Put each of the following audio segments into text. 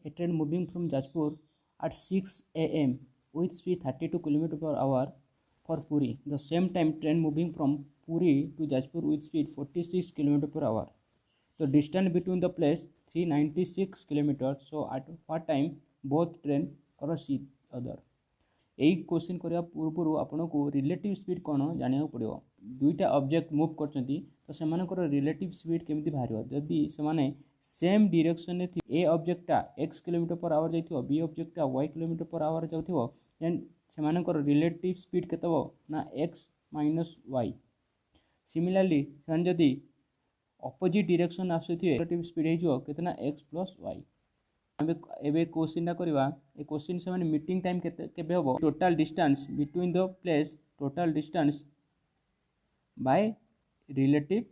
A train moving from Jajpur at 6 a.m. with speed 32 km per hour for Puri. The same time train moving from Puri to Jajpur with speed 46 km per hour. The distance between the place 396 km. So at what time both train cross each other? यही question करने पूर्व आपको relative speed कौन जाना पड़ो दुईटा object move कर तो से रिलेटिव स्पीड केमी बाहर जदि से सेम डायरेक्शन में ए ऑब्जेक्टा x किलोमीटर पर आवर जाइए बी ऑब्जेक्टा y किलोमीटर पर आवर जाऊँ देन से रिलेटिव स्पीड केते ना x माइनस y सिमिलरली से जदि अपोजिट डायरेक्शन आसुवे रिलेटिव स्पीड हो कितना x प्लस y एबे क्वेश्चन करवा ए क्वेश्चन से मीटिंग टाइम केबे होबो total distance between the place total distance by relative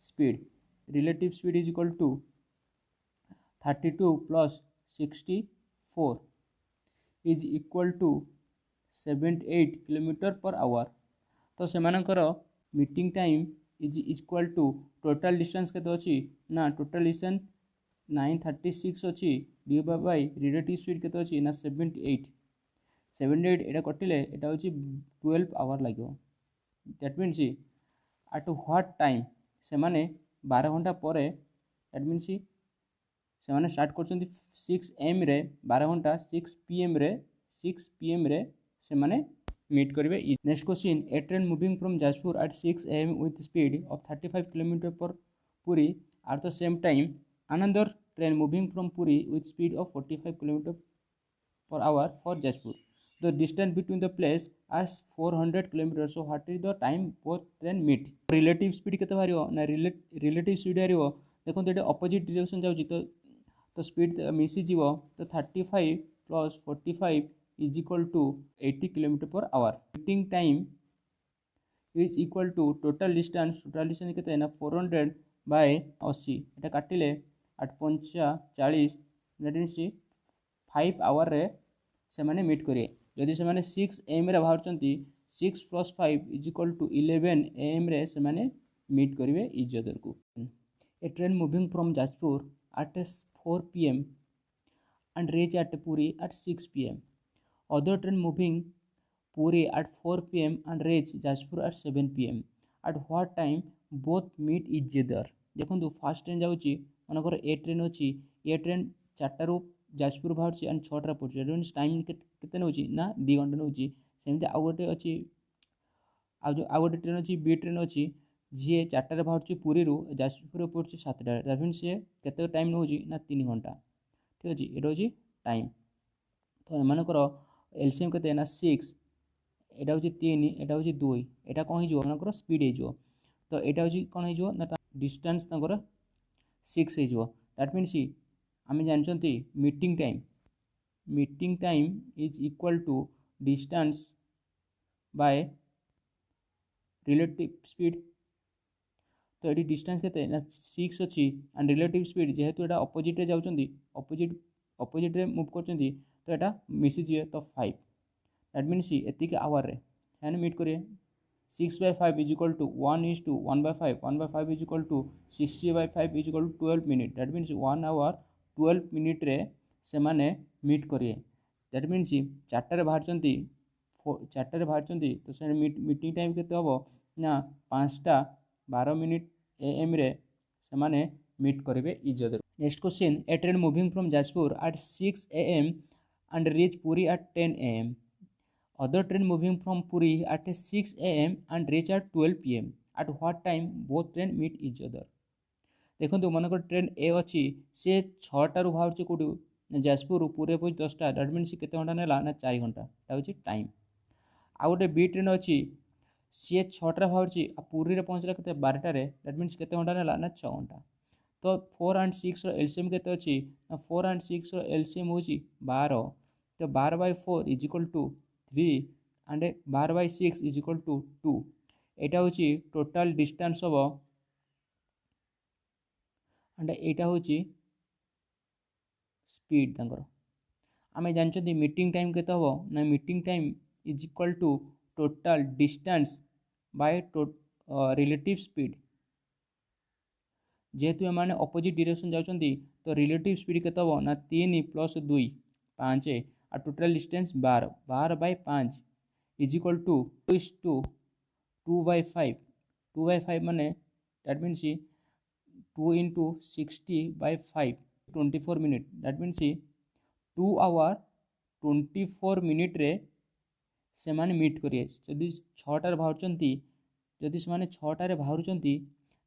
speed is equal to 32 plus 64 is equal to 78 kilometre per hour तो से meeting time is equal to total distance केते अछि ना टोटल डिस्टेंस 936 अच्छी divide by relative speed केते अच्छी ना 78 एटा कटिले एटा होची 12 आवर लगे that means eight what time से माने 12 घंटा पर दैट मीन्स से स्टार्ट कर 6 am रे 12 घंटा 6 pm रे से मीट करेंगे next question a train moving from Jajpur at 6 am with speed of 35 kilometre per Puri at the same time another train moving from Puri with speed of 45 km per hour for Jajpur. The distance between the place is 400 km. So what is the time both train meet? Relative speed केते बाहरियो ना relative speed बाहरियो देखो तो opposite direction जाउची तो speed मिसी जीवो तो 35 plus 45 is equal to 80 km per hour. Meeting time is equal to total distance केते ना 400 by 80 Etah काटिले 8:45 that means 5 our रे से मीट करेंगे जदि से 6 am रे बाहर 6 + 5 इज इक्वल टू 11 am रे से मीट करेंगे इच अदर को a train moving from Jajpur at 4 pm and reach at Puri at 6 pm other train moving Puri at 4 pm and reach Jajpur at 7 pm at what time both meet each other देखो fast train जाऊँगी मनकर ए train अच्छी ए train 4टार Jajpur बाहर and 6टार पहुँचे mean time के नौ ना 2 घंटा नौ सेमती आउ गोटे अच्छी आउ गोटे ट्रेन अच्छी बी ट्रेन अच्छी जी 4टार बाहर पुरी जाजपुर पहुँचे 7टार दैट मीन सी के टाइम नौ ना 3 घंटा ठीक अच्छे ये हूँ टाइम तो एमकर एलसीएम के ना 6 यहाँ हूँ 3 यहाँ हूँ 2 यहाँ कौन हो स्पीड हो तो यहाँ हूँ कौन हो डिस्टेंस 6 हो दैट मीन्स आम जानते meeting time is equal to distance by relative speed तो ये डिस्टेंस के 6 अच्छी एंड रिलेटिव स्पीड जेहेतु यहाँ अपोजिट जाऊँगी अपोजिट मूव कर तो यहाँ मिसीजे तो 5 दैट मीन्स एतिक आवर रे मीट करेंगे 6/5 is equal to 1:1/5 1/5 is equal to 60/5 is equal to 12 minutes that means 1 hour 12 minute रे से माने मीट करिए दैट मीन्स 4टार बाहर तो से मीटिंग टाइम केते हबो ना 5:12 am रे से माने मीट करेंगे each other next question a train moving from Jajpur at 6 am and reach Puri at 10 am other train moving from Puri at 6 am and reach at 12 pm at what time both train meet each other देखो मनकर train ए अच्छी सी 6टार बाहर कौटी जाजपुर पुरी पहुँच 10टा that mean के घंटा नेला ना 4 घंटा यहाँ हूँ टाइम आउ गोटे बी ट्रेन अच्छी सी 6टार बाहर पुरी पहुँचला के 12टार दैट मीन के घंटा नेला ना 6 घंटा तो 4 and 6 एलसीएम के अच्छी 4 and 6 एलसीएम हूँ 12 तो 12/4 is equal to 3 and 12/6 is equal to 2 यहाँ हूँ टोटाल डिस्टेंस हम एंड यहाँ हूँ स्पीड आम जानते मीटिंग टाइम के हम ना meeting time is equal to total distance by relative speed जेहेतु एम अपोजिट डायरेक्शन जाऊँगी तो रिलेटिव स्पीड केते हम ना 3 + 2 5 और total distance 12 12/5 is equal to 2/5 2/5 माने that means 2 × 60/5 24 minute that means 2 hour 24 minute रे से माने मीट करिए जदि 6टार बाहर जदि से माने 6टारे बाहर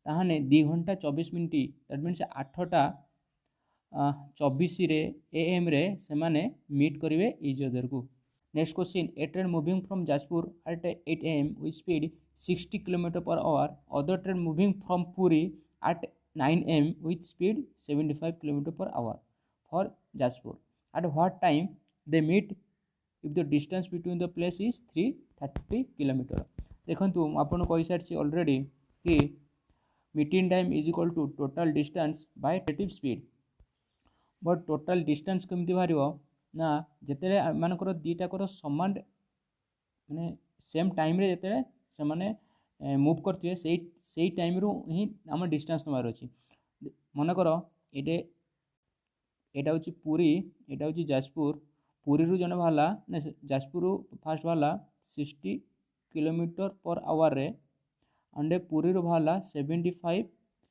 ताहाने 2 घंटा 24 मिनिट दैट मीन्स 8टा 24 रे AM रे से माने मीट करिवे इच अदर को। Next question, a train moving from Jajpur at 8 AM with speed 60 km/h, other train moving from Puri at 9 AM with speed 75 km/h for Jajpur. At what time they meet if the distance between the place is 330 km? देखो आपन कही सारी already कि meeting time is equal to total distance by relative speed, but total distance केमती बाहर ना जिते मानकर दीटाकर समान माने सेम टाइम रे जिते से माने मूव करते से टाइम रू ही आम डिस्टेंस नबार अच्छी। मनकर एटा हूँ पुरी एटा हूँ जाजपुर, पुरी रू जन बाहला ना जाजपुर फास्ट बाहला 60 km/h रे अंडे पुरी रू बाहला 75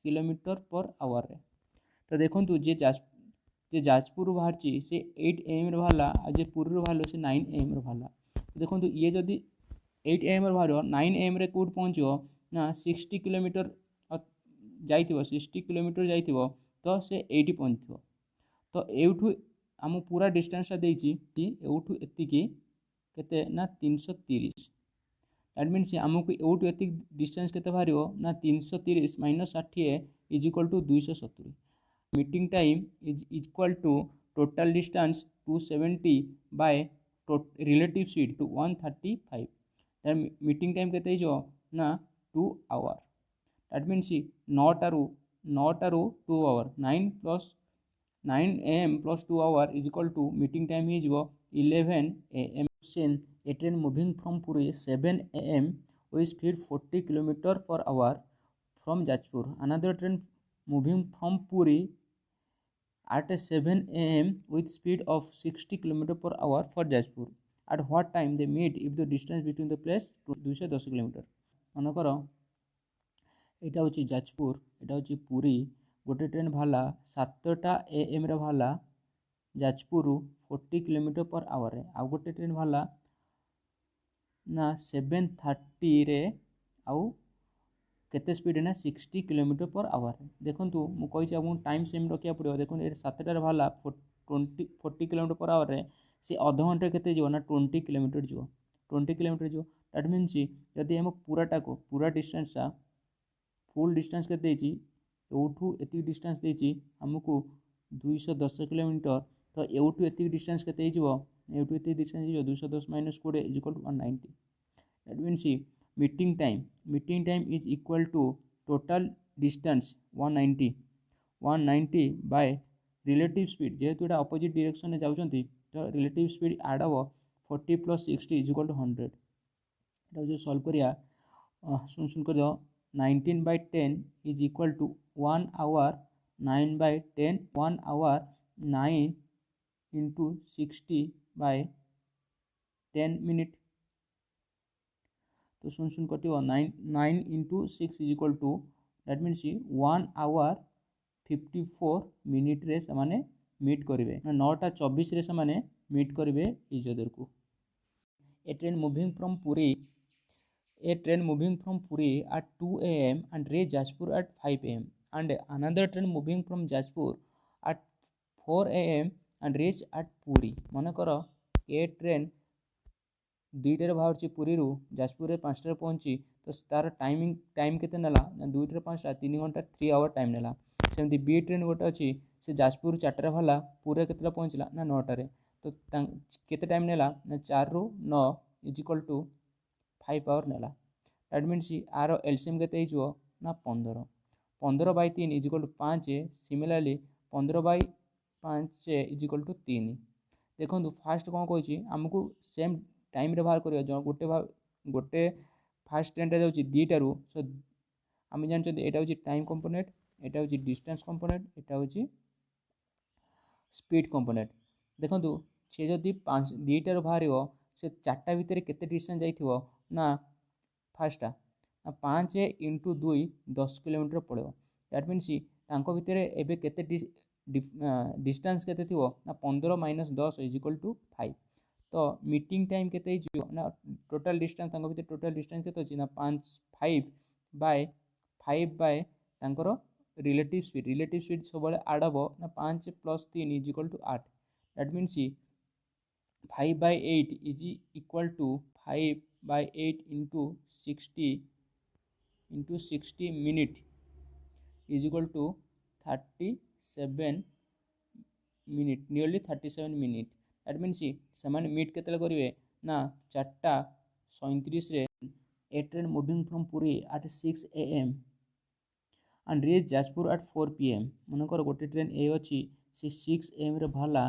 km/h रे। तो देखो जे जाजपुर बाहर से 8 AM रे बाहला आ जे पुरी रू बाहर से 9 AM रे बाहला। तो देखो ये जदि 8 AM रे बाहर 9 AM रे कोड पहुँचो ना 60 किलोमीटर जाइथिबो 60 किलोमीटर जाइथिबो तो से 80 पहुँचो। तो एठू आम पूरा डिस्टेंस देइछि एठू एतिकी केते ना 330 दैट मीन्स आमको एठू एतिक डिस्टेंस केते बाहरियो ना 330 - 60 is equal to 270। Meeting time is equal to total distance 270 by relative speed to 135 that meeting time केते जो ना 2 hour that means 9 to 2 hour 9 AM plus 2 hour is equal to meeting time is 11 AM. A train moving from Puri 7 AM with speed 40 km/h from Jajpur. Another train moving from Puri at 7 AM with speed of 60 km/h for Jajpur. At what time they meet if the distance between the place 210 km? मनकर यहाँ हूँ जाजपुर यहाँ हूँ पुरी गोटे train बाहला 7टा AM रे बाहला Jajpur 40 km/h रे आउ गोटे train बाहला ना 7:30 रे आउ केते स्पीड ना 60 km/h रे। देखो मु कही आपको टाइम सेम रखा पड़ो। देखो ये 7टार बाहला 40 km/h रे से अध घंटे केते जो ना 20 km जो 20 km जो दैट मीन्स जदि हम पूरा डिस्टेंस फुल डिस्टेंस के एठू एति डिस्टेंस देछि हमको 210 किलोमीटर। तो एठू एति डिस्टेंस केते हिजबो एठू एति डिस्टेंस हिजबो 210 - 20 is equal to 190 that means meeting time is equal to total distance 190 by relative speed जेहेतु एटा अपोजिट डायरेक्शन में जाउछंती तो रिलेटिव स्पीड ऐड हो 40 + 60 इज इक्वल टू 100। एटा जो सॉल्व करिया सुन कर दो 19/10 is equal to 1 hour 9/10 1 hour 9 into 60/10 minute। तो सुन cut 9 into 6 is equal to that means 1 hour 54 minute रे से माने मीट करेंगे 9:24 रे से माने मीट करेंगे इच अदर को। A train moving from Puri at 2 AM and reach Jajpur at 5 AM, and another train moving from Jajpur at 4 AM and reach at Puri। मनकर ए ट्रेन 2टार बाहर पुरी जाजपुर 5टार पहुँची तो तार टाइम केते नेला 2टार 5टा 3 घंटा 3 आवर टाइम नेला। सेमती बी ट्रेन गोटे अच्छी से जाजपुर 4टार बाहला पुरी केतला पहुँचला ना 9टारे तो केते टाइम नेला ना 4 ରୁ 9 इज इक्वल टू 5 आवर नेला। दैट मीन्स आर एलसीएम केते हिजो ना 15/3 is equal to 5। Similarly 15/5 is equal to 3। देखो फास्ट कौन कही आमको सेम टाइम रे बाहर करिया जो गोटे फास्ट ट्रेन रे जाउची 2टारू सो आम जानते एटा हूँ टाइम कंपोनेंट एटा हूँ डिस्टेंस कंपोनेंट एटा हूँ स्पीड कंपोनेंट देखो सी जदि 2टार बाहर से 4टा भितर केते डिस्टेंस जाइथिबो ना फास्टा 5 इंटू 2 10 किलोमीटर पड़ो दैट मीन्स तांको भितर एबे केते डिस्टेंस केते थिबो ना 15 माइनस 10 इज इक्वल टू 5 तो मीटिंग टाइम केते हिजो ना टोटल डिस्टेंस तांको भितर टोटल डिस्टेंस केते अछि ना 5 बाय तांकर रिलेटिव स्पीड सब आड हम ना 5 plus 3 is equal to 8 that means 5/8 is equal to 5/8 into 60 minute is equal to 37 minute nearly 37 minute that means से मीट केते करेंगे ना 4:37 रे a train moving from Puri at 6 AM and reach Jajpur at 4 PM मनकर गोटे ट्रेन ए अच्छी से 6 AM रे बाहला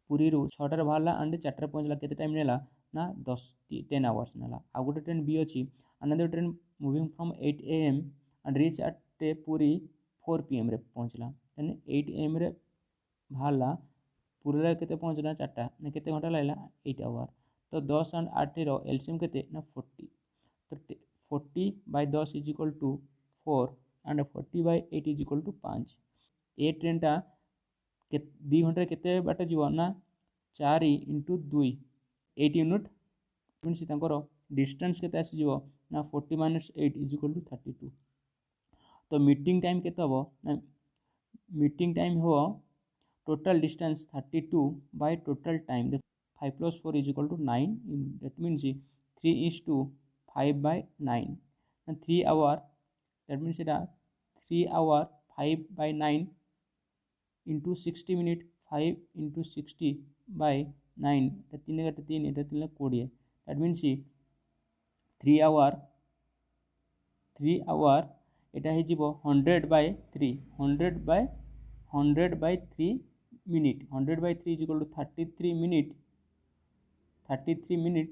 पुरी 6टार बाहला एंड 4टार पहुँचला केते टाइम नेला ना 10 आवर्स नेला आ गोटे ट्रेन बी अच्छी another train moving from 8 AM and reach at Puri 4 PM रे पहुँचला देन 8 AM रे बाहला पुरी केते पहुँचला 4टा ना केते घंटा लागला 8 आवर तो 10 एंड 8 रो एलसीएम केते ना 40 तो 40/10 is equal to 4 and 40/8 is equal to 5 a train टा 2 घंटे केते बाट जीव ना 4 इंटू 2 8 यूनिट मीन्स तांकर डिस्टेंस केते आसी जीव ना 40 माइनस 8 इज इक्वल टू 32 तो मीटिंग टाइम केते हो ना मीटिंग टाइम हो total distance 32 by total time 5 plus 4 is equal to 9 that means 3:5/9 and 3 hour that means 3 hour 5/9 into 60 minute 5 into 60 by 9 3 20 that means 3 hour এটা হয়ে যাব 100/3 100/3 minute 100/3 is equal to 33 minute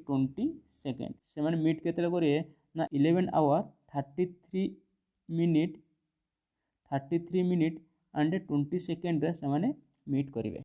20 second से मैंने meet केते करे ना 11 our 33 minute and 20 second रे से मैंने मीट करेंगे।